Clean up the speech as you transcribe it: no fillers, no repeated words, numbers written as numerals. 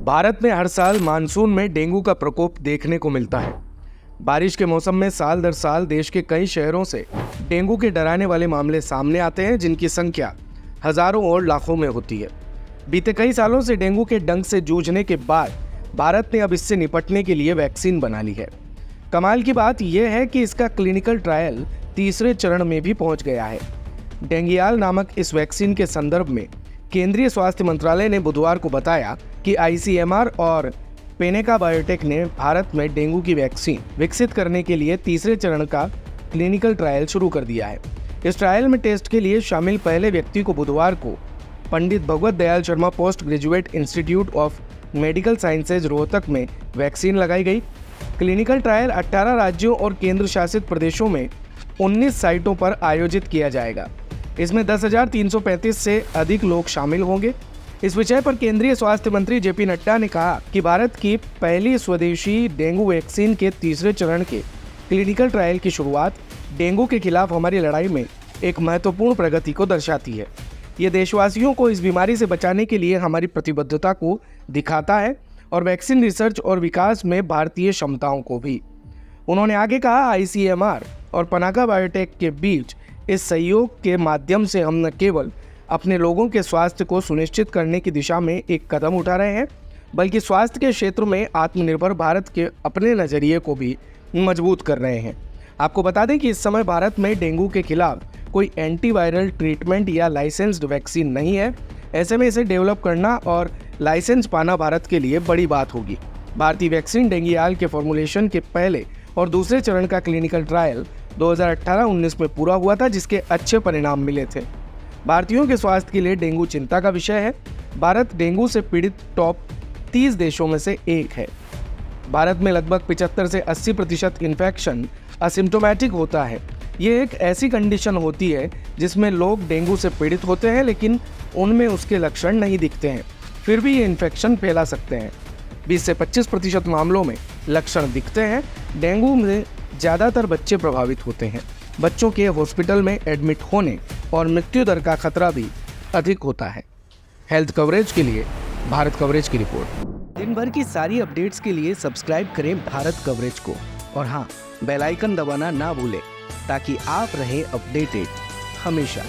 भारत में हर साल मानसून में डेंगू का प्रकोप देखने को मिलता है। बारिश के मौसम में साल दर साल देश के कई शहरों से डेंगू के डराने वाले मामले सामने आते हैं, जिनकी संख्या हजारों और लाखों में होती है। बीते कई सालों से डेंगू के डंक से जूझने के बाद भारत ने अब इससे निपटने के लिए वैक्सीन बना ली है। कमाल की बात यह है कि इसका क्लिनिकल ट्रायल तीसरे चरण में भी पहुंच गया है। डेंगियाल नामक इस वैक्सीन के संदर्भ में केंद्रीय स्वास्थ्य मंत्रालय ने बुधवार को बताया कि ICMR और पेनेका बायोटेक ने भारत में डेंगू की वैक्सीन विकसित करने के लिए तीसरे चरण का क्लिनिकल ट्रायल शुरू कर दिया है। इस ट्रायल में टेस्ट के लिए शामिल पहले व्यक्ति को बुधवार को Pandit Bhagwat Dayal Sharma post graduate institute of medical sciences Rohtak में वैक्सीन लगाई गई। क्लिनिकल ट्रायल 18 राज्यों और केंद्र शासित प्रदेशों में 19 साइटों पर आयोजित किया जाएगा। इसमें 10,335 से अधिक लोग शामिल होंगे। इस विषय पर केंद्रीय स्वास्थ्य मंत्री JP नड्डा ने कहा कि भारत की पहली स्वदेशी डेंगू वैक्सीन के तीसरे चरण के क्लिनिकल ट्रायल की शुरुआत डेंगू के खिलाफ हमारी लड़ाई में एक महत्वपूर्ण प्रगति को दर्शाती है। ये देशवासियों को इस बीमारी से बचाने के लिए हमारी प्रतिबद्धता को दिखाता है और वैक्सीन रिसर्च और विकास में भारतीय क्षमताओं को भी। उन्होंने आगे कहा, ICMR और पेनेका बायोटेक के बीच इस सहयोग के माध्यम से हम न केवल अपने लोगों के स्वास्थ्य को सुनिश्चित करने की दिशा में एक कदम उठा रहे हैं, बल्कि स्वास्थ्य के क्षेत्र में आत्मनिर्भर भारत के अपने नज़रिए को भी मजबूत कर रहे हैं। आपको बता दें कि इस समय भारत में डेंगू के खिलाफ कोई एंटीवायरल ट्रीटमेंट या लाइसेंस्ड वैक्सीन नहीं है। ऐसे में इसे डेवलप करना और लाइसेंस पाना भारत के लिए बड़ी बात होगी। भारतीय वैक्सीन डेंगियाल के फॉर्मुलेशन के पहले और दूसरे चरण का क्लिनिकल ट्रायल 2018-19 में पूरा हुआ था, जिसके अच्छे परिणाम मिले थे। भारतीयों के स्वास्थ्य के लिए डेंगू चिंता का विषय है। भारत डेंगू से पीड़ित टॉप 30 देशों में से एक है। भारत में लगभग 75 से 80% इन्फेक्शन असिम्प्टोमेटिक होता है। ये एक ऐसी कंडीशन होती है जिसमें लोग डेंगू से पीड़ित होते हैं, लेकिन उनमें उसके लक्षण नहीं दिखते हैं, फिर भी ये इन्फेक्शन फैला सकते हैं। 20 से 25% मामलों में लक्षण दिखते हैं। डेंगू में ज़्यादातर बच्चे प्रभावित होते हैं। बच्चों के हॉस्पिटल में एडमिट होने और मृत्यु दर का खतरा भी अधिक होता है। हेल्थ कवरेज के लिए भारत कवरेज की रिपोर्ट। दिन भर की सारी अपडेट्स के लिए सब्सक्राइब करें भारत कवरेज को और हाँ, बेल आइकन दबाना ना भूलें ताकि आप रहे अपडेटेड हमेशा।